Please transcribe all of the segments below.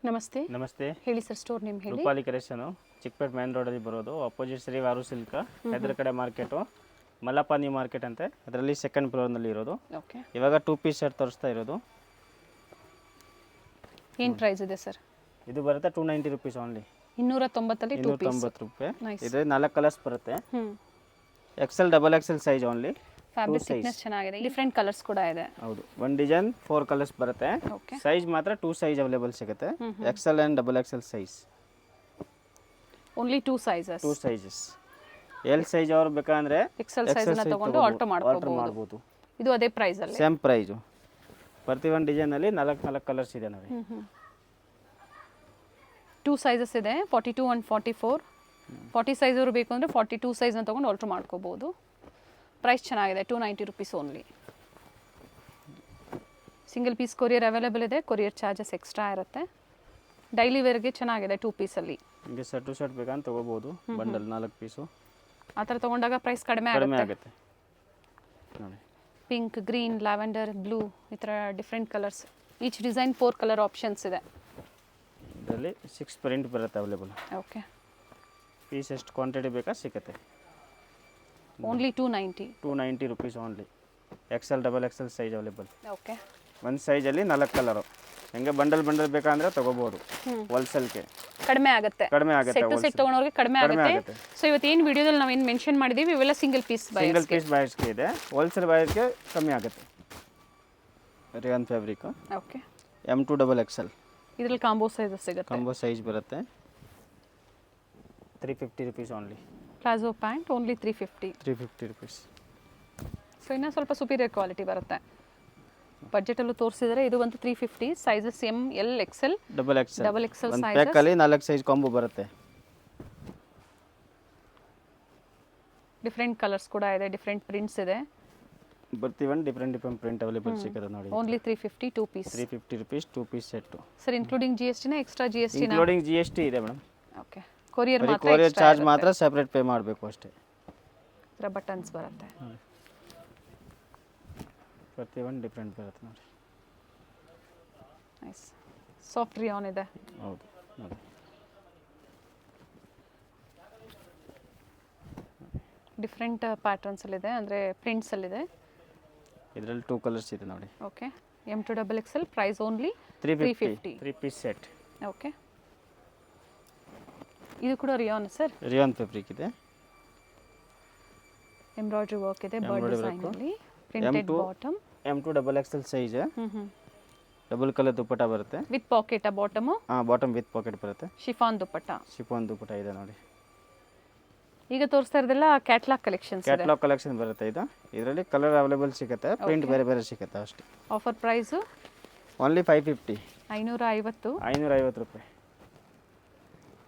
ನಮಸ್ತೆ. ನಮಸ್ತೆ. ಹೇಳಿ ಸರ್, ಸ್ಟೋರ್ ನೇಮ್ ಹೇಳಿ. ರೂಪಾಲಿ ಕಲೆಕ್ಷನ್ ಚಿಕ್ಕಪೇಟೆ ಮೇನ್ ರೋಡಲ್ಲಿ ಬರೋದು, ಅಪೋಸಿಟ್ ಶ್ರೀ ವಾರು ಸಿಲ್ಕ್ ಎದುರು ಕಡೆ ಮಾರ್ಕೆಟು ಮಲ್ಲಪ್ಪ ನ್ಯೂ ಮಾರ್ಕೆಟ್ ಅಂತೆ, ಅದರಲ್ಲಿ ಸೆಕೆಂಡ್ ಫ್ಲೋರ್ನಲ್ಲಿ ಇರೋದು. ಓಕೆ, ಇವಾಗ 2 ಪೀಸ್ ಸೆಟ್ ತೋರಿಸ್ತಾ ಇರೋದು. ಏನು ಪ್ರೈಸ್ ಇದೆ ಸರ್? ಇದು ಬರುತ್ತೆ 290 ರುಪೀಸ್ ಓನ್ಲಿ. 290 290 ರೂಪಾಯಿ. Nice. ಇದು 4 ಕಲರ್ಸ್ ಬರುತ್ತೆ. XL double XL size only. Fabric thickness ಚೆನ್ನಾಗಿದೆ, ಡಿಫರೆಂಟ್ ಕಲರ್ಸ್ ಕೂಡ ಇದೆ. ಹೌದು, ಒಂದು ಡಿಸೈನ್ 4 ಕಲರ್ಸ್ ಬರುತ್ತೆ. ಓಕೆ, ಸೈಜ್ ಮಾತ್ರ 2 ಸೈಜ್ ಅವೈಲೇಬಲ್ ಸಿಗುತ್ತೆ. Excel and double XL size, only 2 sizes. 2 sizes. L size ಅವ್ರು ಬೇಕಂದ್ರೆ ಎಕ್ಸೆಲ್ ಸೈಜ್ ನ ತಗೊಂಡು ಆಲ್ಟರ್ ಮಾಡ್ಬೋದು. ಇದು ಅದೇ ಪ್ರೈಸ್ ಅಲ್ಲಿ, ಸೇಮ್ ಪ್ರೈಸು. ಪ್ರತಿ ಒಂದು ಡಿಸೈನ್ ಅಲ್ಲಿ 4 ಕಲರ್ಸ್ ಇದೆ ನೋಡಿ. 2 ಸೈಜಸ್ ಇದೆ, 42 ಅಂಡ್ 44. 40 ಸೈಜ್ ಅವರು ಬೇಕು ಅಂದ್ರೆ 42 ಸೈಜ್ ನ ತಗೊಂಡು ಆಲ್ಟರ್ ಮಾಡ್ಕೋಬಹುದು. ಪ್ರೈಸ್ ಚೆನ್ನಾಗಿದೆ, 290 rupees only. Single piece courier available ಇದೆ, ಕೊರಿಯರ್ ಚಾರ್ಜಸ್ ಎಕ್ಸ್ಟ್ರಾ ಇರುತ್ತೆ. ಡೈಲಿ ವೇರ್ಗೆ ಚೆನ್ನಾಗಿದೆ 2 ಪೀಸಲ್ಲಿ. ನಿಮಗೆ ಸೆಟ್ ಟು ಸೆಟ್ ಬೇಕಂತ ತಗೋಬಹುದು, ಬಂಡಲ್ 4 ಪೀಸು. ಆ ಥರ ತೊಗೊಂಡಾಗ ಪ್ರೈಸ್ ಕಡಿಮೆ ಆಗುತ್ತೆ ನೋಡಿ. ಪಿಂಕ್, ಗ್ರೀನ್, ಲ್ಯಾವೆಂಡರ್, ಬ್ಲೂ ಈ ಥರ different colours. Each design 4 colour options ಇದೆ. ಇದರಲ್ಲಿ 6 ಪ್ರಿಂಟ್ ಬರುತ್ತೆ ಅವೈಲೇಬಲ್. ಓಕೆ, ಪೀಸ್ ಎಷ್ಟು ಕ್ವಾಂಟಿಟಿ ಬೇಕಾ ಸಿಗುತ್ತೆ. Only 290 rupees only. XL double XL size available. Okay, ಒಂದು ಸೈಜಲ್ಲಿ 4 ಕಲರು. ಹೆಂಗೆ ಬಂಡಲ್ ಬೇಕಂದ್ರೆ ತಗೋಬಹುದು. ಹೋಲ್ಸೇಲ್ಗೆ ಕಡಿಮೆ ಆಗುತ್ತೆ. ಸೆಟ್ ಟು ಸೆಟ್ ತಗೊಂಡವ್ರಿಗೆ ಕಡಿಮೆ ಆಗುತ್ತೆ. ಸೊ ಇವತ್ತು ಏನು ವಿಡಿಯೋದಲ್ಲಿ ನಾವು ಏನು ಮೆನ್ಷನ್ ಮಾಡಿದೀವಿ ಇವೆಲ್ಲ ಸಿಂಗಲ್ ಪೀಸ್ ಬೈಸ್ಗೆ ಇದೆ. ಹೋಲ್ಸೇಲ್ ಬೈಸ್ಗೆ ಕಮ್ಮಿ ಆಗುತ್ತೆ. Rayon fabric. Okay, M2 double Excel. ಇದರಲ್ಲಿ ಕಾಂಬೋ ಸೈಜ್ ಸಿಗುತ್ತೆ. ಕಾಂಬೋ ಸೈಜ್ ಬರುತ್ತೆ. 350 rupees only. Palazzo pant only 350 rupees. So ಇನ್ನೂ ಸ್ವಲ್ಪ ಸುಪೀರಿಯರ್ ಕ್ವಾಲಿಟಿ ಬರುತ್ತೆ. ಬಜೆಟಲ್ಲೂ ತೋರಿಸಿದರೆ ಇದು ಒಂದು 350. Sizes M, L, XL, double XL ಒಂದು ಪ್ಯಾಕಲ್ಲಿ 4 ಸೈಜ್ ಕಾಂಬೋ ಬರುತ್ತೆ. ಡಿಫ್ರೆಂಟ್ ಕಲರ್ಸ್ ಕೂಡ ಇದೆ, ಡಿಫ್ರೆಂಟ್ ಪ್ರಿಂಟ್ಸ್ ಇದೆ. ಬರ್ತೀವನ್ ಡಿಫ್ರೆಂಟ್ ಪ್ರಿಂಟ್ ಅವೈಲೇಬಲ್ ಸಿಗುತ್ತೆ ನೋಡಿ. Only 350 2 piece. 350 rupees 2 piece set. Sir including GST ನ ಎಕ್ಸ್ಟ್ರಾ GST ನ? ಇನ್ಕ್ಲೂಡಿಂಗ್ GST ಇದೆ ಮೇಡಮ್. ಓಕೆ, ಕೊರಿಯರ್ ಮಾತ್ರ, ಕೊರಿಯರ್ ಚಾರ್ಜ್ ಮಾತ್ರ ಸೆಪರೇಟ್ ಪೇ ಮಾಡಬೇಕು ಅಷ್ಟೇ. ಇದರ ಬಟನ್ಸ್ ಬರುತ್ತೆ. ಪ್ರತಿ ಒಂದು ಡಿಫ್ರೆಂಟ್ ಬರುತ್ತೆ ನೋಡಿ. ನೈಸ್, ಸಾಫ್ಟ್ ರಿಯಾನ್ ಇದೆ. ಹೌದು ನೋಡಿ. ಡಿಫ್ರೆಂಟ್ ಪ್ಯಾಟರ್ನ್ಸ್ ಅಲ್ಲಿ ಇದೆ, ಅಂದ್ರೆ ಪ್ರಿಂಟ್ಸ್ ಅಲ್ಲಿ ಇದೆ. ಇದರಲ್ಲಿ 2 ಕಲರ್ಸ್ ಇದೆ ನೋಡಿ. Okay, M2 double XL price only 350. 3 piece set. Okay, ಇದು ಕೂಡ ರಿಯಾನ್ ಸರ್? ರಿಯಾನ್ ಫ್ಯಾಬ್ರಿಕ್ ಇದೆ. ಎಂಬ್ರಾಯ್ಡರಿ ವರ್ಕ್ ಇದೆ, ಬರ್ಡ್ ಡಿಸೈನ್ ಅಲ್ಲಿ, printed bottom. M2 double XL size. Double colour dupatta ಬರುತ್ತೆ with pocket. Bottom bottom with pocket ಬರುತ್ತೆ. Chiffon dupatta ಇದೆ ನೋಡಿ. ಈಗ ತೋರಿಸ್ತಾ ಇರೋದೆಲ್ಲ ಕ್ಯಾಟಲಾಗ್ ಕಲೆಕ್ಷನ್ಸ್ ಇದೆ. ಕ್ಯಾಟಲಾಗ್ ಕಲೆಕ್ಷನ್ ಬರುತ್ತೆ ಇದು. ಇದರಲ್ಲಿ ಕಲರ್ ಅವೈಲೇಬಲ್ ಸಿಗುತ್ತೆ, ಪ್ರಿಂಟ್ ಬೇರೆ ಬೇರೆ ಸಿಗುತ್ತೆ ಅಷ್ಟೇ. Offer price only 550. 550 ರೂಪಾಯಿ.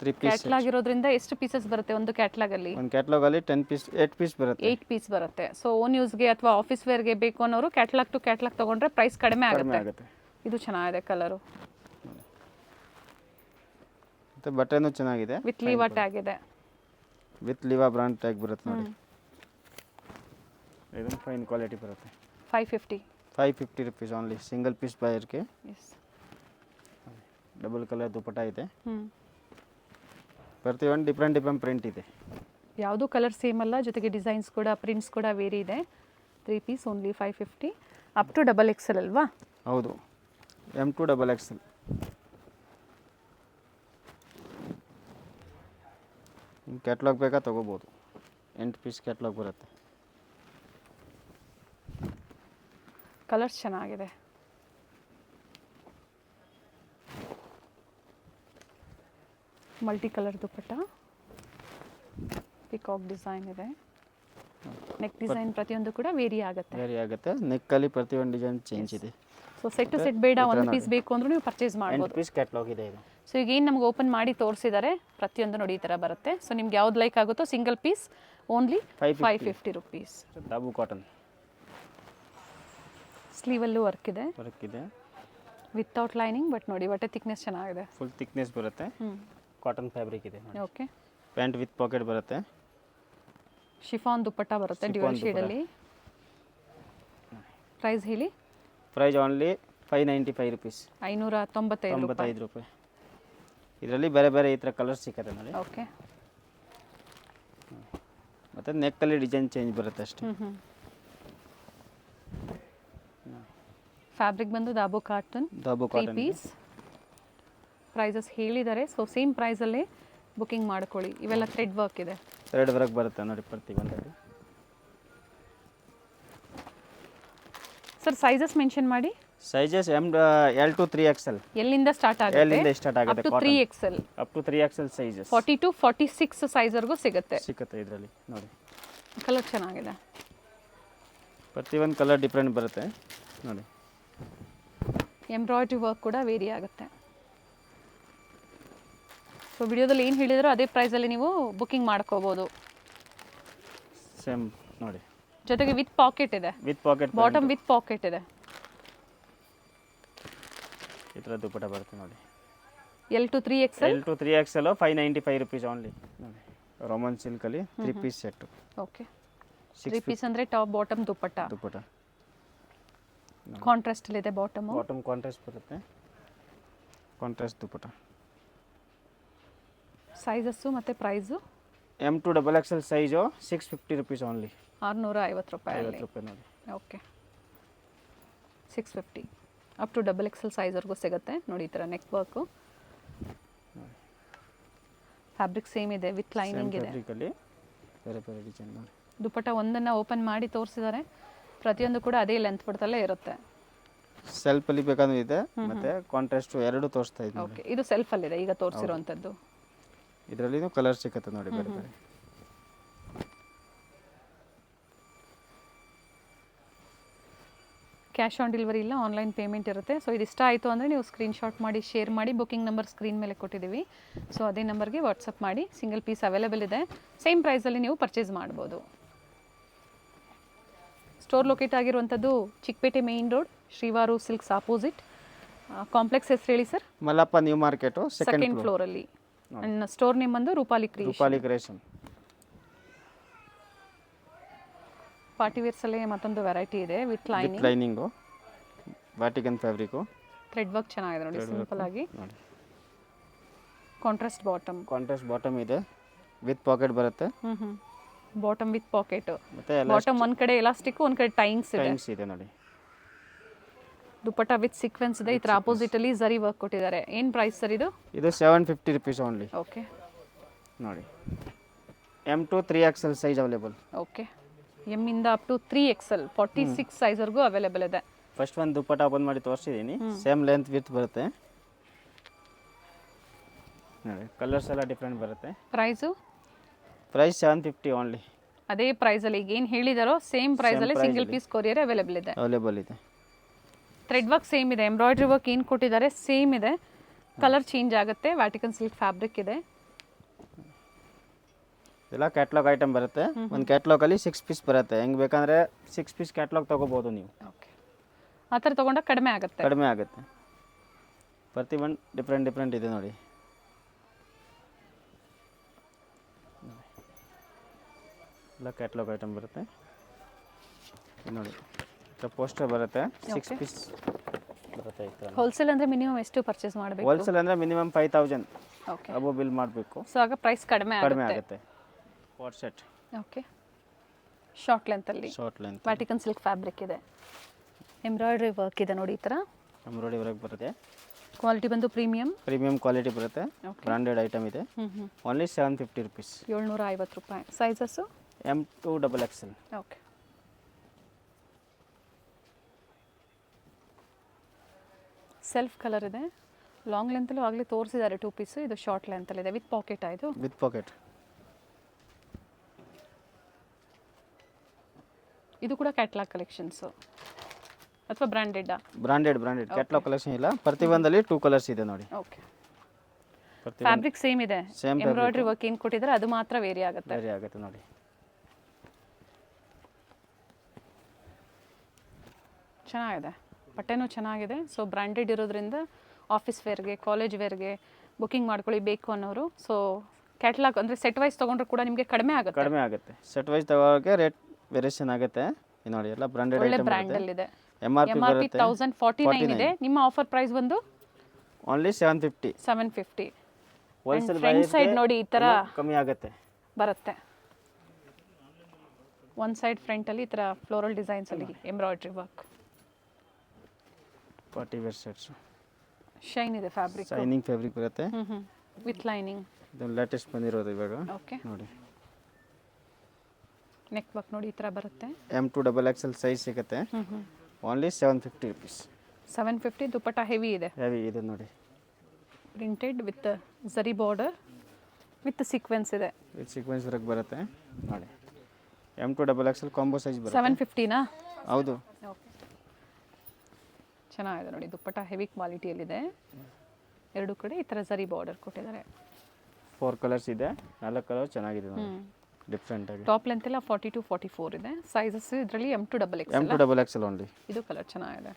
3 ಪೀಸ್ ಕ್ಯಾಟಲಾಗ್ ಇರೋದ್ರಿಂದ ಎಷ್ಟು ಪೀಸಸ್ ಬರುತ್ತೆ ಒಂದು ಕ್ಯಾಟಲಾಗ್ ಅಲ್ಲಿ? ಒಂದು ಕ್ಯಾಟಲಾಗ್ ಅಲ್ಲಿ 8 ಪೀಸ್ ಬರುತ್ತೆ. 8 ಪೀಸ್ ಬರುತ್ತೆ. ಸೊ ಓನ್ ಯೂಸ್ಗೆ ಅಥವಾ ಆಫೀಸ್ ವೇರ್ಗೆ ಬೇಕು ಅನ್ನೋರು ಕ್ಯಾಟಲಾಗ್ ಟು ಕ್ಯಾಟಲಾಗ್ ತಗೊಂಡ್ರೆ ಪ್ರೈಸ್ ಕಡಿಮೆ ಆಗುತ್ತೆ. ಇದು ಚೆನ್ನಾಗಿದೆ ಕಲರು, ಮತ್ತೆ ಬಟನ್ ಚೆನ್ನಾಗಿದೆ. ವಿತ್ ಲಿವಾ ಟ್ಯಾಗ್ ಇದೆ. ವಿತ್ ಲಿವಾ ಬ್ರಾಂಡ್ ಟ್ಯಾಗ್ ಬರುತ್ತೆ ನೋಡಿ. ಇದು ಫೈನ್ ಕ್ವಾಲಿಟಿ ಬರುತ್ತೆ. 550 ರುಪೀಸ್ ಓನ್ಲಿ. ಸಿಂಗಲ್ ಪೀಸ್ ಬೈರ್ಗೆ. ಡಬಲ್ ಕಲರ್ ದುಪ್ಪಟ್ಟ ಇದೆ. ಪ್ರತಿ ಒಂದು ಡಿಫ್ರೆಂಟ್ ಪ್ರಿಂಟ್ ಇದೆ. ಯಾವುದು ಕಲರ್ ಸೇಮ್ ಅಲ್ಲ, ಜೊತೆಗೆ ಡಿಸೈನ್ಸ್ ಕೂಡ ಪ್ರಿಂಟ್ಸ್ ಕೂಡ ವೇರಿ ಇದೆ. 3 piece only 550. Up to double XL ಅಲ್ವಾ? ಹೌದು, M2 ಡಬಲ್ ಎಕ್ಸೆಲ್. ಕ್ಯಾಟ್ಲಾಗ್ ಬೇಕಾ ತಗೋಬೋದು. 8 ಪೀಸ್ ಕ್ಯಾಟ್ಲಾಗ್ ಬರುತ್ತೆ. ಕಲರ್ಸ್ ಚೆನ್ನಾಗಿದೆ. Multi colour dupatta, peacock design ಇದೆ. ನೆಕ್ ಡಿಸೈನ್ ಪ್ರತಿಯೊಂದು ಕೂಡ ವೇರಿ ಆಗುತ್ತೆ. ನೆಕ್ ಅಲ್ಲಿ ಪ್ರತಿಯೊಂದು ಡಿಸೈನ್ ಚೇಂಜ್ ಇದೆ. ಸೊ ಸೆಟ್ ಟು ಸೆಟ್ ಬೇಡ, ಒಂದು ಪೀಸ್ ಬೇಕು ಅಂದ್ರೂ ನೀವು ಪರ್ಚೇಸ್ ಮಾಡ್ಬೋದು. 8 ಪೀಸ್ ಕ್ಯಾಟ್ಲಾಗ್ ಇದೆ ಇದು. ಸೊ ಈಗ ಏನು ನಮ್ಗೆ ಓಪನ್ ಮಾಡಿ ತೋರಿಸಿದ್ದಾರೆ ಪ್ರತಿಯೊಂದು ನೋಡಿ ಈ ಥರ ಬರುತ್ತೆ. ಸೊ ನಿಮ್ಗೆ ಯಾವ್ದು ಲೈಕ್ ಆಗುತ್ತೋ single piece only 550 rupees. Dabu cotton. ಸ್ಲೀವಲ್ಲೂ ವರ್ಕ್ ಇದೆ ವಿತೌಟ್ ಲೈನಿಂಗ್. ಬಟ್ ನೋಡಿ ಬಟ್ಟೆ ಥಿಕ್ನೆಸ್ ಚೆನ್ನಾಗಿದೆ, ಫುಲ್ ಥಿಕ್ನೆಸ್ ಬರುತ್ತೆ. ಕಾಟನ್ ಫ್ಯಾಬ್ರಿಕ್ ಇದೆ. ಓಕೆ, ಪ್ಯಾಂಟ್ ವಿತ್ ಪಾಕೆಟ್ ಬರುತ್ತೆ. ಶಿಫಾನ್ ದುಪ್ಪಟ್ಟ ಬರುತ್ತೆ ಡ್ಯುಯಲ್ ಶೇಡಲ್ಲಿ. ಪ್ರೈಸ್ ಹೇಳಿ. Price only 595 rupees. 595 ರೂಪಾಯಿ. ಇದರಲ್ಲಿ ಬೇರೆ ಬೇರೆ ಈ ಥರ ಕಲರ್ ಸಿಕ್ಕತ್ತೆ ನೋಡಿ. ಓಕೆ. ಮತ್ತು ನೆಕ್ಕಲ್ಲಿ ಡಿಸೈನ್ ಚೇಂಜ್ ಬರುತ್ತೆ ಅಷ್ಟೇ. ಫ್ಯಾಬ್ರಿಕ್ ಬಂದು dabu cotton dabu 3 piece. Prices ಹೇಳಿದ್ದಾರೆ, ಸೊ ಸೇಮ್ ಪ್ರೈಸಲ್ಲೇ ಬುಕಿಂಗ್ ಮಾಡ್ಕೊಳ್ಳಿ. ಇವೆಲ್ಲ ಥ್ರೆಡ್ ವರ್ಕ್ ಇದೆ. ಥ್ರೆಡ್ ವರ್ಕ್ ಬರುತ್ತೆ ನೋಡಿ ಪ್ರತಿಯೊಂದರಲ್ಲಿ. ಸರ್ ಸೈಜಸ್ ಮೆನ್ಷನ್ ಮಾಡಿ. Sizes L to 3XL. ಎಲ್ಲಿಂದ ಸ್ಟಾರ್ಟ್ ಆಗುತ್ತೆ? ಎಲ್ಲಿಂದ ಸ್ಟಾರ್ಟ್ ಅಪ್ ಆಗುತ್ತೆ? To 3XL. Up to 3XL sizes 40 to 46 ಸೈಜ್ವರೆಗೂ ಸಿಗುತ್ತೆ. ಇದರಲ್ಲಿ ನೋಡಿ. ಕಲರ್ ಚೆನ್ನಾಗಿದೆ. ಪ್ರತಿಯೊಂದು ಕಲರ್ ಡಿಫ್ರೆಂಟ್ ಬರುತ್ತೆ ನೋಡಿ. ಎಂಬ್ರಾಯ್ಡ್ರಿ ವರ್ಕ್ ಕೂಡ ವೇರಿ ಆಗುತ್ತೆ. ಸೊ ವಿಡಿಯೋದಲ್ಲಿ ಏನು ಹೇಳಿದ್ರು ಅದೇ ಪ್ರೈಸಲ್ಲಿ ನೀವು ಬುಕಿಂಗ್ ಮಾಡ್ಕೋಬೋದು. ಸೇಮ್ ನೋಡಿ. ಜೊತೆಗೆ ವಿತ್ ಪಾಕೆಟ್ ಇದೆ. With pocket. Bottom with pocket ಇದೆ. ಈ ಥರ ದುಪ್ಪಟ್ಟ ಬರುತ್ತೆ ನೋಡಿ. L to 3XL. L to 3XL 595 rupees only ನೋಡಿ. ರೋಮನ್ ಸಿಲ್ಕಲ್ಲಿ 3 ಪೀಸ್ ಸೆಟ್. ಓಕೆ. 3 ಪೀಸ್ ಅಂದರೆ ಟಾಪ್ ಬಾಟಮ್ ದುಪ್ಪಟ್ಟ. ಕಾಂಟ್ರಾಸ್ಟ್ ಇದೆ ಬಾಟಮ್. ಬಾಟಮ್ ಕಾಂಟ್ರಾಸ್ಟ್ ಬರುತ್ತೆ. ಕಾಂಟ್ರಾಸ್ಟ್ ದುಪ್ಪಟ್ಟ. ಸೈಜಸ್ಸು ಮತ್ತು price M to XXL size 650 rupees only. 650 ರೂಪಾಯಿ. 50 ರೂಪಾಯಿ ನೋಡಿ. ಓಕೆ. 650 ಅಪ್ ಟು XXL ಸೈಜ್ವರೆಗೂ ಸಿಗುತ್ತೆ ನೋಡಿ. ಈ ಥರ ನೆಕ್ ವರ್ಕು. ಫ್ಯಾಬ್ರಿಕ್ ಸೇಮ್ ಇದೆ ವಿತ್ ಲೈನಿಂಗ್ ಇದೆ. ಫ್ಯಾಬ್ರಿಕಲ್ಲಿ ಬೇರೆ ಬೇರೆ ಡಿಸೈನ್ ನೋಡಿ. ದುಪ್ಪಟ್ಟ ಒಂದನ್ನು ಓಪನ್ ಮಾಡಿ ತೋರಿಸಿದ್ದಾರೆ. ಪ್ರತಿಯೊಂದು ಕೂಡ ಅದೇ ಲೆಂತ್ ಬಿಡ್ತಲ್ಲೇ ಇರುತ್ತೆ. ಸೆಲ್ಫಲ್ಲಿ ಬೇಕಾದ್ರೂ ಇದೆ ಮತ್ತು ಕಾಂಟ್ರಾಸ್ಟ್ ಎರಡು ತೋರಿಸ್ತಾ ಇದ್ದೀನಿ. ಓಕೆ. ಇದು ಸೆಲ್ಫಲ್ಲಿದೆ ಈಗ ತೋರಿಸಿರುವಂಥದ್ದು. ಇದರಲ್ಲಿನೂ ಕಲರ್ ಸಿಗುತ್ತೆ ನೋಡಿ ಬೇರೆ ಬೇರೆ. ಕ್ಯಾಶ್ ಆನ್ ಡೆಲಿವರಿ ಇಲ್ಲ, ಆನ್ಲೈನ್ ಪೇಮೆಂಟ್ ಇರುತ್ತೆ. ಸೊ ಇದು ಇಷ್ಟ ಆಯಿತು ಅಂದರೆ ನೀವು ಸ್ಕ್ರೀನ್ಶಾಟ್ ಮಾಡಿ ಶೇರ್ ಮಾಡಿ. ಬುಕಿಂಗ್ ನಂಬರ್ ಸ್ಕ್ರೀನ್ ಮೇಲೆ ಕೊಟ್ಟಿದ್ದೀವಿ. ಸೊ ಅದೇ ನಂಬರ್ಗೆ ವಾಟ್ಸಪ್ ಮಾಡಿ. ಸಿಂಗಲ್ ಪೀಸ್ ಅವೈಲೇಬಲ್ ಇದೆ. ಸೇಮ್ ಪ್ರೈಸಲ್ಲಿ ನೀವು ಪರ್ಚೇಸ್ ಮಾಡ್ಬೋದು. ಸ್ಟೋರ್ ಲೊಕೇಟ್ ಆಗಿರುವಂಥದ್ದು Chickpet main road, Srivaru silks opposite. Complex ಹೆಸರು ಹೇಳಿ sir? Mallappa new market second ಫ್ಲೋರಲ್ಲಿ. ಸ್ಟೋರ್ ನೇಮ್ ಬಂದು ರೂಪಾಲಿ ಕ್ರಿಯೇಷನ್. ಪಾರ್ಟಿ ವೇರ್ಸಲ್ಲೇ ಮತ್ತೊಂದು ವೆರೈಟಿ ಇದೆ with lining. Vatican fabric. Thread work ಚೆನ್ನಾಗಿದೆ ನೋಡಿ. ಸಿಂಪಲ್ ಆಗಿ ನೋಡಿ. ಕಾಂಟ್ರಾಸ್ಟ್ ಬಾಟಮ್ ಇದೆ ವಿತ್ ಪಾಕೆಟ್ ಬರುತ್ತೆ. Bottom with pocket. ಮತ್ತೆ ಬಾಟಮ್ ಒಂದು ಕಡೆ ಎಲಾಸ್ಟಿಕ್, ಒಂದು ಕಡೆ ಟೈಂಗ್ಸ್ ಇದೆ ನೋಡಿ. ದುಪ್ಪಟ್ಟ ವಿತ್ ಸೀಕ್ವೆನ್ಸ್ ಇದೆ. ಇದ್ರ ಆಪೋಸಿಟ್ ಅಲ್ಲಿ ಜರಿ ವರ್ಕ್ ಕೊಟ್ಟಿದ್ದಾರೆ. ಏನು ಪ್ರೈಸ್ ಸರ್ ಇದು? ಇದು 750 rupees ಓನ್ಲಿ. ಓಕೆ ನೋಡಿ. M to 3XL size available. Okay. M ಇಂದ ಅಪ್ ಟು 3XL 46 ಸೈಜ್ವರೆಗೂ ಅವೈಲೇಬಲ್ ಇದೆ. ಫಸ್ಟ್ ಒಂದು ದುಪ್ಪಟ್ಟ ಓಪನ್ ಮಾಡಿ ತೋರಿಸಿದ್ದೀನಿ. ಸೇಮ್ ಲೆಂತ್ ವಿತ್ ಬರುತ್ತೆ ನೋಡಿ. ಕಲರ್ಸ್ ಎಲ್ಲ ಡಿಫ್ರೆಂಟ್ ಬರುತ್ತೆ. ಪ್ರೈಸು? Price 750 only. ಅದೇ ಪ್ರೈಸಲ್ಲಿ ಈಗ ಏನು ಹೇಳಿದಾರೋ ಸೇಮ್ ಪ್ರೈಸಲ್ಲಿ ಸಿಂಗಲ್ ಪೀಸ್ ಕೊರಿಯರ್ ಅವೈಲೇಬಲ್ ಇದೆ. ಥ್ರೆಡ್ ವರ್ಕ್ ಸೇಮ್ ಇದೆ. ಎಂಬ್ರಾಯ್ಡ್ರಿ ವರ್ಕ್ ಏನು ಕೊಟ್ಟಿದ್ದಾರೆ ಸೇಮ್ ಇದೆ. ಕಲರ್ ಚೇಂಜ್ ಆಗುತ್ತೆ. ವ್ಯಾಟಿಕನ್ ಸಿಲ್ಕ್ ಫ್ಯಾಬ್ರಿಕ್ ಇದೆ. ಎಲ್ಲ ಕ್ಯಾಟ್ಲಾಗ್ ಐಟಮ್ ಬರುತ್ತೆ. ಒಂದು ಕ್ಯಾಟ್ಲಾಗಲ್ಲಿ 6 ಪೀಸ್ ಬರುತ್ತೆ. ಹೆಂಗೆ ಬೇಕಂದರೆ 6 ಪೀಸ್ ಕ್ಯಾಟ್ಲಾಗ್ ತೊಗೋಬೋದು ನೀವು. ಓಕೆ. ಆ ಥರ ತೊಗೊಂಡಾಗ ಕಡಿಮೆ ಆಗುತ್ತೆ. ಪ್ರತಿಯೊಂದು ಡಿಫ್ರೆಂಟ್ ಇದೆ ನೋಡಿ. ಎಲ್ಲ ಕ್ಯಾಟ್ಲಾಗ್ ಐಟಮ್ ಬರುತ್ತೆ ನೋಡಿ. ಪೋಸ್ಟರ್ ಬರುತ್ತೆ. 6 ಪೀಸ್ ಬರುತ್ತೆ. ಹೋಲ್ಸೇಲ್ ಅಂದರೆ ಮಿನಿಮಮ್ ಎಷ್ಟು ಪರ್ಚೇಸ್ ಮಾಡಬೇಕು? ಹೋಲ್ಸೇಲ್ ಅಂದರೆ ಮಿನಿಮಮ್ 5000 ಓಕೆ ಅಬೋ ಬಿಲ್ ಮಾಡಬೇಕು. ಸೊ ಆಗ ಪ್ರೈಸ್ ಕಡಿಮೆ ಆಗುತ್ತೆ. What set. Okay. Short length Vatican silk fabric ಇದೆ. ಎಂಬ್ರಾಯ್ಡ್ರಿ ವರ್ಕ್ ಇದೆ ನೋಡಿ. ಈ ಥರ ಎಂಬ್ರಾಯ್ಡ್ರಿ ವರ್ಕ್ ಬರುತ್ತೆ. ಕ್ವಾಲಿಟಿ ಬಂದು ಪ್ರೀಮಿಯಂ ಕ್ವಾಲಿಟಿ ಬರುತ್ತೆ. ಬ್ರಾಂಡೆಡ್ ಐಟಮ್ ಇದೆ. Only 750 rupees. 750 ರೂಪಾಯಿ. Sizes M to XXL. Okay. Self colour ಇದೆ. ಲಾಂಗ್ ಲೆಂತಲ್ಲೂ ಆಗಲೇ ತೋರಿಸಿದ್ದಾರೆ 2 ಪೀಸು. ಇದು ಶಾರ್ಟ್ ಲೆಂತಲ್ಲಿದೆ ವಿತ್ ಪಾಕೆಟ್. ಆಯಿತು ವಿತ್ ಪಾಕೆಟ್. ಇದು ಕೂಡ ಕ್ಯಾಟ್ಲಾಗ್ ಕಲೆಕ್ಷನ್ಸು ಅಥವಾ ಬ್ರಾಂಡೆಡ್ ಕ್ಯಾಟ್ಲಾಗ್ ಕಲೆಕ್ಷನ್ ಇಲ್ಲ. ಪ್ರತಿಯೊಂದಲ್ಲಿ 2 ಕಲರ್ಸ್ ಇದೆ ನೋಡಿ. ಓಕೆ. ಫ್ಯಾಬ್ರಿಕ್ ಸೇಮ್ ಇದೆ. ಎಂಬ್ರಾಯ್ಡ್ರಿ ವರ್ಕ್ ಏನು ಕೊಟ್ಟಿದ್ದಾರೆ ಅದು ಮಾತ್ರ ವೇರಿ ಆಗುತ್ತೆ ನೋಡಿ. ಚೆನ್ನಾಗಿದೆ. ಬಟ್ಟೆನೂ ಚೆನ್ನಾಗಿದೆ. ಸೊ ಬ್ರ್ಯಾಂಡೆಡ್ ಇರೋದ್ರಿಂದ ಆಫೀಸ್ ವೇರ್ಗೆ, ಕಾಲೇಜ್ ವೇರ್ಗೆ ಬುಕಿಂಗ್ ಮಾಡ್ಕೊಳ್ಳಿ ಬೇಕು ಅನ್ನೋರು. ಸೊ ಕ್ಯಾಟ್ಲಾಗ್ ಅಂದರೆ ಸೆಟ್ ವೈಸ್ ತೊಗೊಂಡ್ರೆ ಕೂಡ ನಿಮಗೆ ಕಡಿಮೆ ಆಗುತ್ತೆ. ಸೆಟ್ ವೈಸ್ ತಗೋಕ್ಕೆ ರೇಟ್ ವೇರಿಯೇಷನ್ ಆಗುತ್ತೆ. ನೋಡಿ ಎಲ್ಲ ಬ್ರಾಂಡೆಡ್ ಐಟಮ್ ಬ್ರ್ಯಾಂಡಲ್ಲಿದೆ. MRP 1049 ಇದೆ. ನಿಮ್ಮ ಆಫರ್ ಪ್ರೈಸ್ ಬಂದು ಓನ್ಲಿ 750. ಹೋಲ್ಸೇಲ್ ಫ್ರಂಟ್ ಸೈಡ್ ನೋಡಿ ಈ ಥರ ಕಮ್ಮಿ ಆಗುತ್ತೆ. ಬರುತ್ತೆ. ಒನ್ ಸೈಡ್ ಫ್ರಂಟಲ್ಲಿ ಈ ಥರ ಫ್ಲೋರಲ್ ಡಿಸೈನ್ಸಲ್ಲಿ embroidery work. Party wear sets. Shine ಇದೆ ಫ್ಯಾಬ್ರಿಕ್. ಶೈನಿಂಗ್ ಫ್ಯಾಬ್ರಿಕ್ ಬರುತ್ತೆ. With lining. ಇದು ಲೇಟೆಸ್ಟ್ ಬಂದಿರೋದು ಇವಾಗ. ಓಕೆ. ನೋಡಿ ನೆಕ್ ವರ್ಕ್ ನೋಡಿ ಈ ಥರ ಬರುತ್ತೆ. M2XXL ಸೈಜ್ ಸಿಗುತ್ತೆ. Only 750 rupees. 750. ದುಪಟ್ಟ ಹೆವಿ ಇದೆ. ಹೆವಿ ಇದೆ ನೋಡಿ. Printed with zari border with sequence ಇದೆ. ವಿತ್ ಸೀಕ್ವೆನ್ಸ್ ವರ್ಕ್ ಬರುತ್ತೆ ನೋಡಿ. M2XXL ಕಾಂಬೋ ಸೈಜ್ ಬರುತ್ತೆ. 750ನಾ? ಹೌದು. ಓಕೆ. ಚೆನ್ನಾಗಿದೆ ನೋಡಿ, ದುಪ್ಪಟ್ಟ ಹೆವಿ ಕ್ವಾಲಿಟಿಯಲ್ಲಿದೆ. ಎರಡು ಕಡೆ ಈ ಥರ ಝರಿ ಬಾರ್ಡರ್ ಕೊಟ್ಟಿದ್ದಾರೆ. 4 ಕಲರ್ಸ್ ಇದೆ. 4 ಕಲರ್ ಚೆನ್ನಾಗಿದೆ ನೋಡಿ, ಡಿಫ್ರೆಂಟ್ ಆಗಿ. ಟಾಪ್ ಲೆಂತ್ ಎಲ್ಲ 40 to 44 ಇದೆ. ಸೈಜಸ್ ಇದರಲ್ಲಿ M2XXL. M2XXL only. ಇದು ಕಲರ್ ಚೆನ್ನಾಗಿದೆ.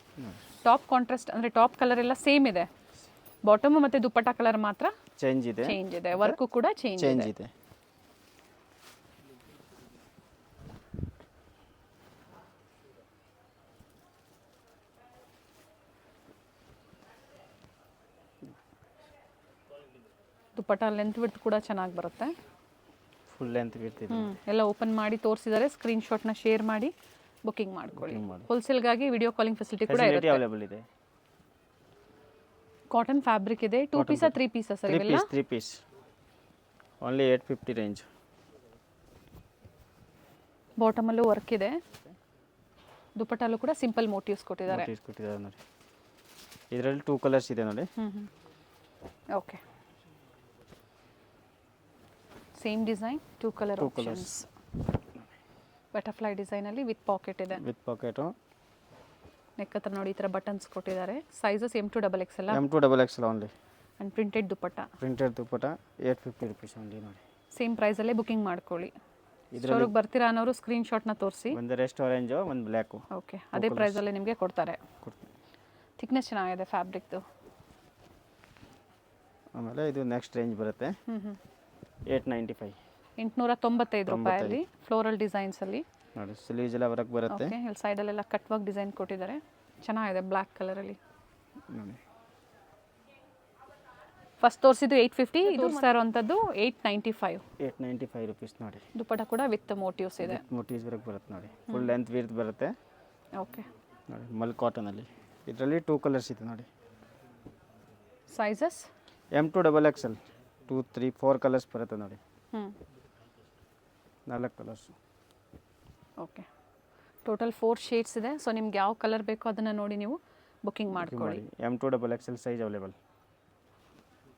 ಟಾಪ್ ಕಾಂಟ್ರಾಸ್ಟ್ ಅಂದರೆ ಟಾಪ್ ಕಲರ್ ಎಲ್ಲ ಸೇಮ್ ಇದೆ. ಬಾಟಮ್ ಮತ್ತು ದುಪ್ಪಟ್ಟ ಕಲರ್ ಮಾತ್ರ ಚೇಂಜ್ ಇದೆ. ವರ್ಕು ಕೂಡ ಚೇಂಜ್ ಇದೆ. ದುಪ್ಪಟ್ಟ ಲೆಂತ್ ವಿಡ್ತ್ ಕೂಡ ಚೆನ್ನಾಗಿ ಬರುತ್ತೆ. ಫುಲ್ ಲೆಂತ್ ಇರ್ತಿದೆ. ಎಲ್ಲ ಓಪನ್ ಮಾಡಿ ತೋರಿಸಿದ್ದಾರೆ. ಸ್ಕ್ರೀನ್ಶಾಟ್ನ ಶೇರ್ ಮಾಡಿ ಬುಕಿಂಗ್ ಮಾಡ್ಕೊಳ್ಳಿ. ಹೋಲ್ಸೇಲ್ಗಾಗಿ ವಿಡಿಯೋ ಕಾಲಿಂಗ್ ಫೆಸಿಲಿಟಿ ಕೂಡ ಇರುತ್ತೆ. ಅವೈಲೇಬಲ್ ಇದೆ. ಕಾಟನ್ ಫ್ಯಾಬ್ರಿಕ್ ಇದೆ. 2 ಪೀಸಾ 3 ಪೀಸಾ ಸರ್ ಇವೆಲ್ಲ? 3 ಪೀಸ್. Only 850 range. ಬಾಟಮ್ ಅಲ್ಲೂ ವರ್ಕ್ ಇದೆ. ದುಪ್ಪಟ್ಟಲ್ಲೂ ಕೂಡ ಸಿಂಪಲ್ ಮೋಟಿವ್ಸ್ ಕೊಟ್ಟಿದ್ದಾರೆ. ನೋಡಿ. ಇದರಲ್ಲಿ 2 ಕಲರ್ಸ್ ಇದೆ ನೋಡಿ. Okay. Same design 2 colour options. Butterfly design ಅಲ್ಲಿ ವಿತ್ ಪಾಕೆಟ್ ಇದೆ. With packet. ನೆಕ್ ಹತ್ರ ನೋಡಿ ಈ ಥರ ಬಟನ್ಸ್ ಕೊಟ್ಟಿದ್ದಾರೆ. Sizes M2XXL. M2XXL only. And printed dupatta. Printed dupatta 850 rupees only ನೋಡಿ. ಸೇಮ್ ಪ್ರೈಸ್ ಅಲ್ಲೇ ಬುಕಿಂಗ್ ಮಾಡ್ಕೊಳ್ಳಿ. ಸ್ಟೋರಿಗೆ ಬರ್ತೀರಾ ಅನ್ನೋರು ಸ್ಕ್ರೀನ್ಶಾಟ್ನ ತೋರಿಸಿ. ಒಂದು ರೆಸ್ಟ್ ಆರೆಂಜ್, ಒಂದು ಬ್ಲ್ಯಾಕು. ಓಕೆ, ಅದೇ ಪ್ರೈಸ್ ಅಲ್ಲೇ ನಿಮಗೆ ಕೊಡ್ತಾರೆ. ಥಿಕ್ನೆಸ್ ಚೆನ್ನಾಗಿದೆ ಫ್ಯಾಬ್ರಿಕ್ದು. ಆಮೇಲೆ ಇದು ನೆಕ್ಸ್ಟ್ ರೇಂಜ್ ಬರುತ್ತೆ. 895. 895 ರೂಪಾಯಲ್ಲಿ ಫ್ಲೋರಲ್ ಡಿಸೈನ್ಸ್ ಅಲ್ಲಿ ನೋಡಿ. ಸ್ಲೀವ್ಸ್ ಎಲ್ಲ ವರ್ಕ್ ಬರುತ್ತೆ. ಓಕೆ. ಇಲ್ಲಿ ಸೈಡ್ ಅಲ್ಲೆಲ್ಲ ಕಟ್ ವರ್ಕ್ ಡಿಸೈನ್ ಕೊಟ್ಟಿದ್ದಾರೆ. ಚೆನ್ನಾಗಿದೆ ಬ್ಲ್ಯಾಕ್ ಕಲರ್ ಅಲ್ಲಿ ನೋಡಿ. ಫಸ್ಟ್ ತೋರಿಸಿದ್ದು 850, ಇದು ಸರ್ ಅಂತದ್ದು 895. 895 rupees ನೋಡಿ. ದುಪ್ಪಟ್ಟ ಕೂಡ ವಿತ್ ಮೋಟಿವ್ಸ್ ಇದೆ. ಮೋಟಿವ್ಸ್ ವರ್ಕ್ ಬರುತ್ತೆ ನೋಡಿ. ಫುಲ್ ಲೆಂತ್ ವಿಡ್ತ್ ಬರುತ್ತೆ. ಓಕೆ ನೋಡಿ. ಮಲ್ ಕಾಟನ್ ಅಲ್ಲಿ ಇದರಲ್ಲಿ 2 ಕಲರ್ಸ್ ಇದೆ ನೋಡಿ. ಸೈಜಸ್ M2XXL 2 3 4 ಕಲರ್ಸ್ ಬರುತ್ತೆ ನೋಡಿ. 4 ಕಲರ್ಸ್. ಓಕೆ. ಟೋಟಲ್ 4 ಶೇಡ್ಸ್ ಇದೆ. ಸೊ ನಿಮ್ಗೆ ಯಾವ ಕಲರ್ ಬೇಕೋ ಅದನ್ನು ನೋಡಿ ನೀವು ಬುಕಿಂಗ್ ಮಾಡ್ಕೊಳ್ಳಿ. M2XXL size available.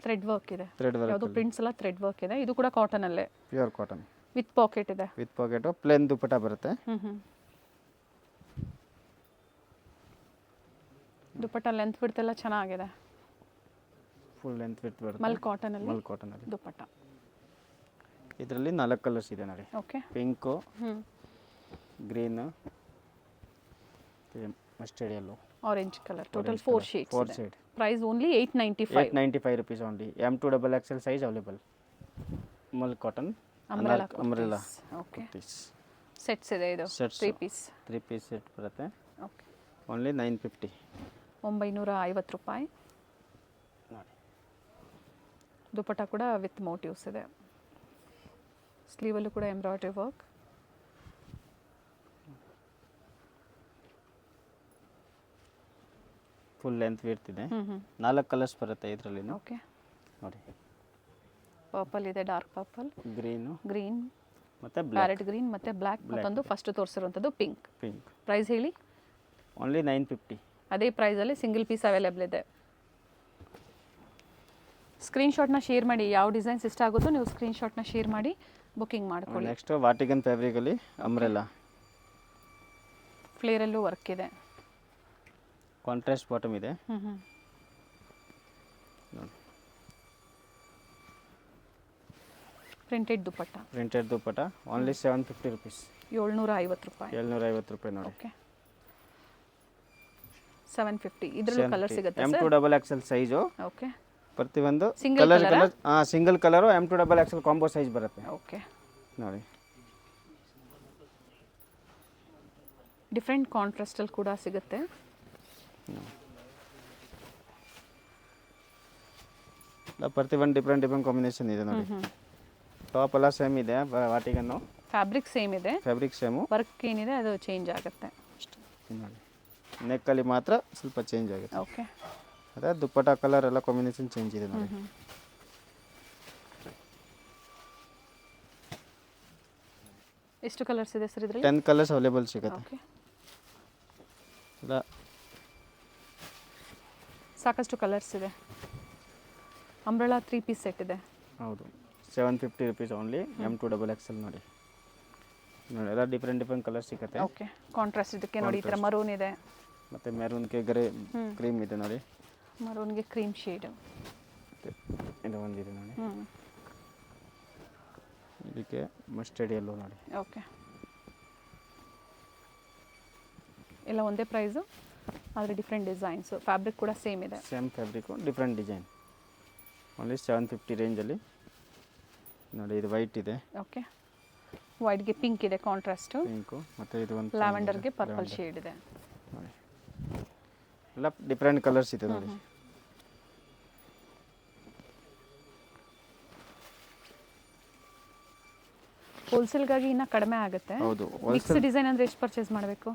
Thread work ಇದೆ. Thread work. ಯಾವುದು ಪ್ರಿಂಟ್ಸ್ ಎಲ್ಲ ಥ್ರೆಡ್ ವರ್ಕ್ ಇದೆ. ಇದು ಕೂಡ ಕಾಟನ್ ಅಲ್ಲೇ. Pure cotton. ವಿತ್ ಪಾಕೆಟ್ ಇದೆ. With pocket. ಪ್ಲೇನ್ ದುಪ್ಪಟ್ಟ ಬರುತ್ತೆ. ದುಪ್ಪಟ್ಟ ಲೆಂತ್ ವಿಡ್ತ್ ಎಲ್ಲ ಚೆನ್ನಾಗಿದೆ. ಫುಲ್ ಲೆಂತ್ ವಿಡ್ತ್ ಬರುತ್ತೆ. ಮಲ್ ಕಾಟನ್ ಅಲ್ಲಿ. ಮಲ್ ಕಾಟನ್ ಅಲ್ಲಿ ದುಪ್ಪಟ್ಟ. ಇದರಲ್ಲಿ 4 ಕಲರ್ಸ್ ಇದೆ ನೋಡಿ. Okay. Pink, green, mustard yellow, orange colour. Total 4 shades. 4 shade. Price only 895. 895 rupees only. M2XXL size available. Mul cotton umbrella. Okay. Sets ಇದೆ. ಇದು 3 ಪೀಸ್. 3 ಪೀಸ್ ಸೆಟ್ ಬರುತ್ತೆ. ಓಕೆ. ಓನ್ಲಿ 950. 950 ರೂಪಾಯಿ ನೋಡಿ. ದುಪ್ಪಟ್ಟ ಕೂಡ ವಿತ್ ಮೋಟಿವ್ಸ್ ಇದೆ. ಸ್ಲೀವಲ್ಲೂ ಕೂಡ embroidery work. Full length width ಇದೆ. 4 colours ಬರುತ್ತೆ ಇದರಲ್ಲಿ. ಓಕೆ ನೋಡಿ. ಪರ್ಪಲ್ ಇದೆ, ಡಾರ್ಕ್ ಪರ್ಪಲ್, ಗ್ರೀನ್ ಮತ್ತೆ ಪ್ಯಾರೆಟ್ ಗ್ರೀನ್ ಮತ್ತೆ ಬ್ಲ್ಯಾಕ್. ಮತ್ತೊಂದು ಫಸ್ಟ್ ತೋರಿಸಿರುವಂಥದ್ದು ಪಿಂಕ್. ಪ್ರೈಸ್ ಹೇಳಿ. ಓನ್ಲಿ 950. ಅದೇ ಪ್ರೈಸಲ್ಲಿ ಸಿಂಗಲ್ ಪೀಸ್ ಅವೈಲೇಬಲ್ ಇದೆ. ಸ್ಕ್ರೀನ್ಶಾಟ್ನ ಶೇರ್ ಮಾಡಿ. ಯಾವ ಡಿಸೈನ್ಸ್ ಇಷ್ಟ ಆಗುತ್ತೋ ನೀವು ಸ್ಕ್ರೀನ್ಶಾಟ್ನ ಶೇರ್ ಮಾಡಿ ಬುಕಿಂಗ್ ಮಾಡ್ಕೊಳ್ಳಿ. ನೆಕ್ಸ್ಟ್ ವಾಟಿಗನ್ ಫ್ಯಾಬ್ರಿಕಲ್ಲಿ ಅಂಬ್ರೆಲಾ. ಫ್ಲೇರಲ್ಲೂ ವರ್ಕ್ ಇದೆ. ಕಾಂಟ್ರಾಸ್ಟ್ ಬಾಟಮ್ ಇದೆ. Printed dupatta. Printed dupatta. Only 750 rupees. 750 ರೂಪಾಯಿ. 750 ರೂಪಾಯಿ ನೋಡಿ. ಓಕೆ. 750. ಇದರಲ್ಲೂ ಕಲರ್ ಸಿಗುತ್ತೆ ಸರ್. M2XXL size. ಓಕೆ. ಪ್ರತಿಯೊಂದು single colour single colour M2XXL combo size ಬರುತ್ತೆ. ಓಕೆ. ನೋಡಿ. ಡಿಫ್ರೆಂಟ್ ಕಾಂಟ್ರಾಸ್ಟಲ್ಲಿ ಕೂಡ ಸಿಗುತ್ತೆ. ಪ್ರತಿಯೊಂದು ಡಿಫ್ರೆಂಟ್ ಕಾಂಬಿನೇಷನ್ ಇದೆ ನೋಡಿ. ಟಾಪ್ ಎಲ್ಲ ಸೇಮ್ ಇದೆ, ವಾಟಿಗನ್ನು ಫ್ಯಾಬ್ರಿಕ್ ಸೇಮ್ ಇದೆ, ಫ್ಯಾಬ್ರಿಕ್ ಸೇಮು. ವರ್ಕ್ ಏನಿದೆ ಅದು ಚೇಂಜ್ ಆಗುತ್ತೆ ನೋಡಿ, ನೆಕ್ಕಲ್ಲಿ ಮಾತ್ರ ಸ್ವಲ್ಪ ಚೇಂಜ್ ಆಗುತ್ತೆ. ಓಕೆ, ಅದೇ ದುಪ್ಪಟ್ಟ ಕಲರ್ ಎಲ್ಲ ಕಾಂಬಿನೇಷನ್ ಚೇಂಜ್ ಇದೆ ನೋಡಿ. ಎಷ್ಟು ಕಲರ್ಸ್ ಇದೆ ಸರ್ ಇದರಲ್ಲಿ? 10 ಕಲರ್ಸ್ ಅವೈಲೇಬಲ್ ಸಿಗುತ್ತೆ. ಓಕೆ, ಎಲ್ಲ ಸಾಕಷ್ಟು ಕಲರ್ಸ್ ಇದೆ. ಅಂಬ್ರೆಲಾ 3 ಪೀಸ್ ಸೆಟ್ ಇದೆ. ಹೌದು, 750 rupees ಓನ್ಲಿ. M2XXL ನೋಡಿ. ನೋಡಿ ಎಲ್ಲ ಡಿಫ್ರೆಂಟ್ ಕಲರ್ ಸಿಗುತ್ತೆ. ಓಕೆ, ಕಾಂಟ್ರಾಸ್ಟ್ ಇದಕ್ಕೆ ನೋಡಿ, ಈ ಥರ ಮರೂನ್ ಇದೆ, ಮತ್ತು ಮೆರೂನ್ಗೆ ಗ್ರೇ ಕ್ರೀಮ್ ಇದೆ ನೋಡಿ. ಮರೂನ್ಗೆ ಕ್ರೀಮ್ ಶೇಡ್, ಇದು ಒಂದಿದೆ ನೋಡಿ. ಇದಕ್ಕೆ ಮಸ್ಟರ್ಡ್ ಯೆಲ್ಲೋ ನೋಡಿ. ಓಕೆ, ಎಲ್ಲ ಒಂದೇ ಪ್ರೈಸು ಆದರೆ ಡಿಫ್ರೆಂಟ್ ಡಿಸೈನ್ಸು. ಫ್ಯಾಬ್ರಿಕ್ ಕೂಡ ಸೇಮ್ ಇದೆ, same fabric, different design. Only 750 ರೇಂಜಲ್ಲಿ ನೋಡಿ. ಇದು ವೈಟ್ ಇದೆ. ಓಕೆ, ವೈಟ್ಗೆ ಪಿಂಕ್ ಇದೆ ಕಾಂಟ್ರಾಸ್ಟು, ಪಿಂಕು, ಮತ್ತು ಇದು ಒಂದು ಲ್ಯಾವೆಂಡರ್ಗೆ ಪರ್ಪಲ್ ಶೇಡ್ ಇದೆ ನೋಡಿ. ಎಲ್ಲ ಡಿಫ್ರೆಂಟ್ ಕಲರ್ಸ್ ಇದೆ ನೋಡಿ. ಹೋಲ್ಸೇಲ್ಗಾಗಿ ಇನ್ನೂ ಕಡಿಮೆ ಆಗುತ್ತೆ. ಹೌದು, ಮಿಕ್ಸ್ ಡಿಸೈನ್ ಅಂದರೆ ಎಷ್ಟು ಪರ್ಚೇಸ್ ಮಾಡಬೇಕು?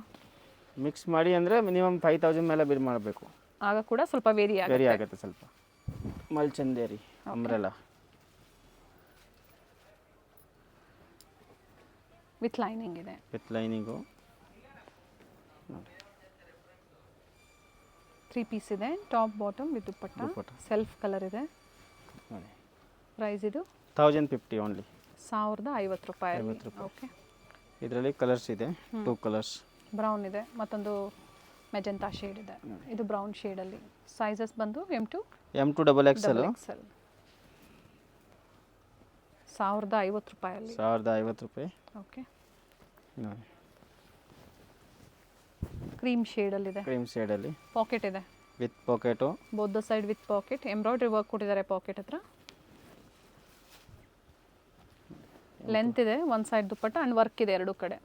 ಮಿಕ್ಸ್ ಮಾಡಿ ಅಂದರೆ ಮಿನಿಮಮ್ 5000 ಮೇಲೆ ಬಿಲ್ ಮಾಡಬೇಕು. ಆಗ ಕೂಡ ಸ್ವಲ್ಪ ವೇರಿ ಆಗುತ್ತೆ ಸ್ವಲ್ಪ. ಮಲ್ಚಂದೇರಿ ಅಂಬ್ರೆಲಾ ವಿತ್ ಲೈನಿಂಗ್ ಇದೆ. ವಿತ್ ಲೈನಿಂಗು 3 ಪೀಸ್ ಇದೆ, top bottom with dupatta, self colour ಇದೆ ನೋಡಿ. ಪ್ರೈಸ್ ಇದು 1050 ಓನ್ಲಿ, 1050 ರೂಪಾಯಿ. ಓಕೆ, ಇದರಲ್ಲಿ ಕಲರ್ಸ್ ಇದೆ, 2 ಕಲರ್ಸ್. ಬ್ರೌನ್ ಇದೆ, ಮತ್ತೊಂದು ಮೆಜೆಂಟಾ ಶೇಡ್ ಇದೆ. ಇದು ಬ್ರೌನ್ ಶೇಡಲ್ಲಿ. ಸೈಜಸ್ ಬಂದು M2XXL 1050 ರೂಪಾಯಲ್ಲಿ. 1050 ರೂಪಾಯಿ. ಓಕೆ, ನೋಡಿ, ಕ್ರೀಮ್ ಶೇಡಲ್ಲಿದೆ, ಕ್ರೀಮ್ ಶೇಡಲ್ಲಿ. ಪಾಕೆಟ್ ಇದೆ with pocket, both the side with packet. Embroidery work ಕೊಟ್ಟಿದ್ದಾರೆ ಪಾಕೆಟ್ ಹತ್ರ. ಲೆಂತ್ ಇದೆ, ಒಂದು ಸೈಡ್ ದುಪ್ಪಟ್ಟ ಆ್ಯಂಡ್ ವರ್ಕ್ ಇದೆ ಎರಡು ಕಡೆ.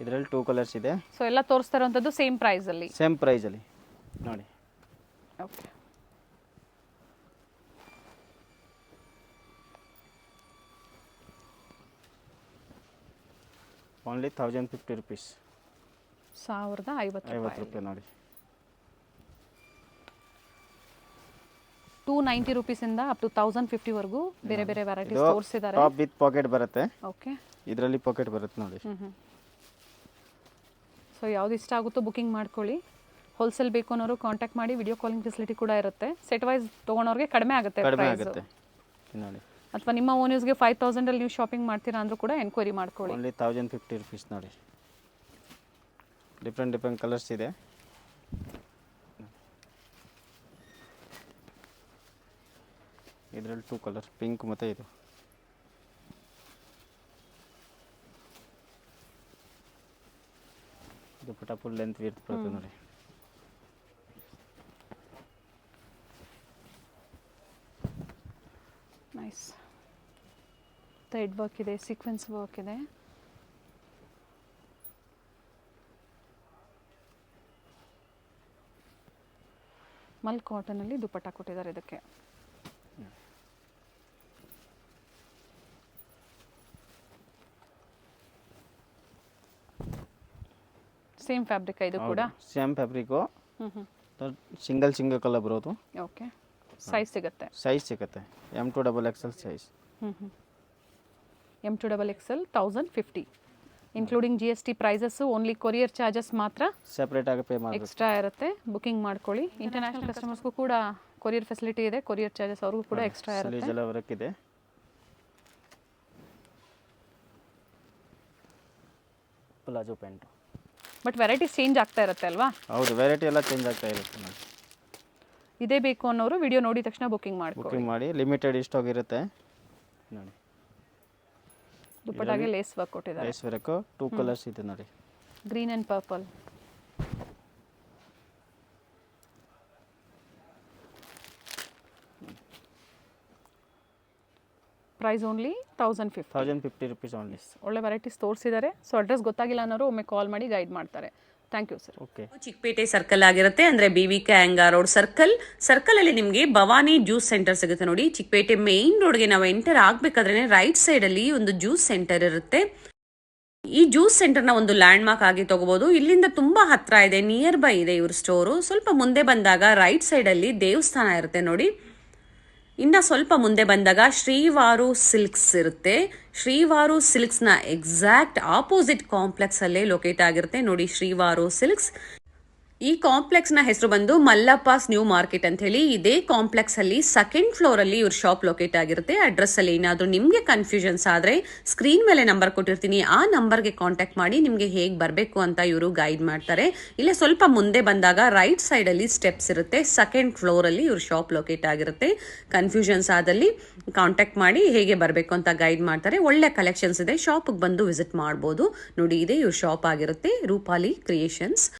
ಇದರಲ್ಲಿ 2 ಕಲರ್ಸ್ ಇದೆ. ಸೊ ಎಲ್ಲ ತೋರಿಸ್ತಾ ಇರೋಂಥದ್ದು ಸೇಮ್ ಪ್ರೈಸಲ್ಲಿ. ಸೇಮ್ ಪ್ರೈಸಲ್ಲಿ ನೋಡಿ. Okay, only 1050 rupees. 1050 ರೂಪಾಯಿ ನೋಡಿ. 290 ರೂಪೀಸಿಂದ ಅಪ್ ಟು 1050 ವರೆಗೂ ಬೇರೆ ಬೇರೆ ವೆರೈಟೀಸ್ ತೋರಿಸಿದ್ದಾರೆ. ಟಾಪ್ ವಿತ್ ಪಾಕೆಟ್ ಬರುತ್ತೆ. ಓಕೆ, ಇದರಲ್ಲಿ ಪಾಕೆಟ್ ಬರುತ್ತೆ ನೋಡಿ. ಸೊ ಯಾವ್ದು ಇಷ್ಟ ಆಗುತ್ತೋ ಬುಕಿಂಗ್ ಮಾಡ್ಕೊಳ್ಳಿ. ಹೋಲ್ಸೇಲ್ ಬೇಕು ಅನ್ನೋರು ಕಾಂಟ್ಯಾಕ್ಟ್ ಮಾಡಿ. ವಿಡಿಯೋ ಕಾಲಿಂಗ್ ಫೆಸಿಲಿಟಿ ಕೂಡ ಇರುತ್ತೆ. ಸೆಟ್ ವೈಸ್ ತೊಗೊಳೋರಿಗೆ ಕಡಿಮೆ ಆಗುತ್ತೆ ನೋಡಿ. ಅಥವಾ ನಿಮ್ಮ ಓನ್ ಯೂಸ್ಗೆ 5000 ನೀವು ಶಾಪಿಂಗ್ ಮಾಡ್ತೀರಾ ಅಂದ್ರೂ ಕೂಡ ಎನ್ಕ್ವೈರಿ ಮಾಡ್ಕೊಳ್ಳಿ. ಓನ್ಲಿ 1050 rupees ನೋಡಿ. ಡಿಫ್ರೆಂಟ್ ಕಲರ್ಸ್ ಇದೆ. ಇದರಲ್ಲಿ 2 ಕಲರ್, ಪಿಂಕ್ ಮತ್ತು ಇದು. ದುಪ್ಪಟ್ಟ ಫುಲ್ ಲೆಂತ್ ಬರುತ್ತೆ ನೋಡಿ. ನೈಸ್. ಥ್ರೆಡ್ ವರ್ಕ್ ಇದೆ, ಸೀಕ್ವೆನ್ಸ್ ವರ್ಕ್ ಇದೆ. ಮಲ್ ಕಾಟನಲ್ಲಿ ದುಪ್ಪಟ್ಟ ಕೊಟ್ಟಿದ್ದಾರೆ ಇದಕ್ಕೆ. ಸೇಮ್ ಫ್ಯಾಬ್ರಿಕ್ ಇದು ಕೂಡ. ಸೇಮ್ ಫ್ಯಾಬ್ರಿಕು, ಸಿಂಗಲ್ ಕಲರ್ ಬರೋದು. ಓಕೆ, ಸೈಜ್ ಸಿಗುತ್ತೆ. M2XXL size. M2XXL 1050 including GST prices. Only courier charges ಮಾತ್ರ ಸೆಪರೇಟ್ ಆಗಿ ಪೇ ಮಾಡಬೇಕು, ಎಕ್ಸ್ಟ್ರಾ ಇರುತ್ತೆ. ಬುಕಿಂಗ್ ಮಾಡ್ಕೊಳ್ಳಿ. ಇಂಟರ್ನ್ಯಾಷನಲ್ ಕಸ್ಟಮರ್ಸ್ಗೂ ಕೂಡ ಕೊರಿಯರ್ ಫೆಸಿಲಿಟಿ ಇದೆ. ಕೊರಿಯರ್ ಚಾರ್ಜಸ್ ಅವ್ರಿಗೂ ಕೂಡ ಎಕ್ಸ್ಟ್ರಾ ಇರುತ್ತೆ. ವರ್ಕ್ ಇದೆ. Palazzo pant. But varieties change ಆಗ್ತಾ ಇರುತ್ತೆ ಅಲ್ವಾ? ಹೌದು, ವೆರೈಟಿ ಎಲ್ಲ ಚೇಂಜ್ ಆಗ್ತಾ ಇರುತ್ತೆ ನೋಡಿ. ಇದೇ ಬೇಕು ಅನ್ನೋರು ವಿಡಿಯೋ ನೋಡಿದ ತಕ್ಷಣ ಬುಕಿಂಗ್ ಮಾಡಿ. ಲಿಮಿಟೆಡ್ ಸ್ಟಾಕ್ ಇರುತ್ತೆ ನೋಡಿ. ದುಪ್ಪಟ್ಟಾಗೆ ಲೇಸ್ ವರ್ಕ್ ಕೊಟ್ಟಿದ್ದಾರೆ. ಲೇಸ್ ವರ್ಕ್ 2 ಕಲರ್ಸ್ ಇದೆ ನೋಡಿ. Green and purple. Price only 1050 rupees only. ಒಳ್ಳೆ ವೆರೈಟೀಸ್ ತೋರಿಸಿದ್ದಾರೆ. ಸೊ ಅಡ್ರೆಸ್ ಗೊತ್ತಾಗಿಲ್ಲ ಅನ್ನೋರು ಒಮ್ಮೆ ಕಾಲ್ ಮಾಡಿ ಗೈಡ್ ಮಾಡ್ತಾರೆ. Thank you sir. Okay. Chickpet circle ಆಗಿರುತ್ತೆ, ಅಂದ್ರೆ BVK ಅಯ್ಯಂಗಾರ್ ರೋಡ್ ಸರ್ಕಲ್ ಅಲ್ಲಿ ನಿಮ್ಗೆ ಭವಾನಿ ಜ್ಯೂಸ್ ಸೆಂಟರ್ ಸಿಗುತ್ತೆ ನೋಡಿ. ಚಿಕ್ಕಪೇಟೆ ಮೇನ್ ರೋಡ್ಗೆ ನಾವು ಎಂಟರ್ ಆಗ್ಬೇಕಾದ್ರೆ ರೈಟ್ ಸೈಡ್ ಅಲ್ಲಿ ಒಂದು ಜ್ಯೂಸ್ ಸೆಂಟರ್ ಇರುತ್ತೆ. ಈ ಜ್ಯೂಸ್ ಸೆಂಟರ್ನ ಒಂದು ಲ್ಯಾಂಡ್ ಮಾರ್ಕ್ ಆಗಿ ತಗೋಬಹುದು. ಇಲ್ಲಿಂದ ತುಂಬಾ ಹತ್ರ ಇದೆ, ನಿಯರ್ ಬೈ ಇದೆ ಇವ್ರ ಸ್ಟೋರು. ಸ್ವಲ್ಪ ಮುಂದೆ ಬಂದಾಗ ರೈಟ್ ಸೈಡ್ ಅಲ್ಲಿ ದೇವಸ್ಥಾನ ಇರುತ್ತೆ ನೋಡಿ. ಇನ್ನ ಸ್ವಲ್ಪ ಮುಂದೆ ಬಂದಾಗ ಶ್ರೀವಾರು ಸಿಲ್ಕ್ಸ್ ಇರುತ್ತೆ. ಶ್ರೀವಾರು ಸಿಲ್ಕ್ಸ್ ನ ಎಕ್ಸಾಕ್ಟ್ ಆಪೋಸಿಟ್ ಕಾಂಪ್ಲೆಕ್ಸ್ ಅಲ್ಲೇ ಲೊಕೇಟ್ ಆಗಿರುತ್ತೆ ನೋಡಿ ಶ್ರೀವಾರು ಸಿಲ್ಕ್ಸ್. ಈ ಕಾಂಪ್ಲೆಕ್ಸ್ ನ ಹೆಸರು ಬಂದು ಮಲ್ಲಪ್ಪಾಸ್ ನ್ಯೂ ಮಾರ್ಕೆಟ್ ಅಂತ ಹೇಳಿ. ಇದೇ ಕಾಂಪ್ಲೆಕ್ಸ್ ಅಲ್ಲಿ ಸೆಕೆಂಡ್ ಫ್ಲೋರ್ ಅಲ್ಲಿ ಇವ್ರ ಶಾಪ್ ಲೊಕೇಟ್ ಆಗಿರುತ್ತೆ. ಅಡ್ರೆಸ್ ಅಲ್ಲಿ ಏನಾದ್ರೂ ನಿಮ್ಗೆ ಕನ್ಫ್ಯೂಷನ್ಸ್ ಆದ್ರೆ ಸ್ಕ್ರೀನ್ ಮೇಲೆ ನಂಬರ್ ಕೊಟ್ಟಿರ್ತೀನಿ, ಆ ನಂಬರ್ಗೆ ಕಾಂಟ್ಯಾಕ್ಟ್ ಮಾಡಿ ನಿಮ್ಗೆ ಹೇಗ್ ಬರ್ಬೇಕು ಅಂತ ಇವರು ಗೈಡ್ ಮಾಡ್ತಾರೆ. ಇಲ್ಲೇ ಸ್ವಲ್ಪ ಮುಂದೆ ಬಂದಾಗ ರೈಟ್ ಸೈಡ್ ಅಲ್ಲಿ ಸ್ಟೆಪ್ಸ್ ಇರುತ್ತೆ. ಸೆಕೆಂಡ್ ಫ್ಲೋರ್ ಅಲ್ಲಿ ಇವ್ರ ಶಾಪ್ ಲೊಕೇಟ್ ಆಗಿರುತ್ತೆ. ಕನ್ಫ್ಯೂಷನ್ಸ್ ಆದಲ್ಲಿ ಕಾಂಟ್ಯಾಕ್ಟ್ ಮಾಡಿ ಹೇಗೆ ಬರ್ಬೇಕು ಅಂತ ಗೈಡ್ ಮಾಡ್ತಾರೆ. ಒಳ್ಳೆ ಕಲೆಕ್ಷನ್ಸ್ ಇದೆ, ಶಾಪ್ ಬಂದು ವಿಸಿಟ್ ಮಾಡಬಹುದು ನೋಡಿ. ಇದೇ ಇವ್ರ ಶಾಪ್ ಆಗಿರುತ್ತೆ, ರೂಪಾಲಿ ಕ್ರಿಯೇಷನ್ಸ್.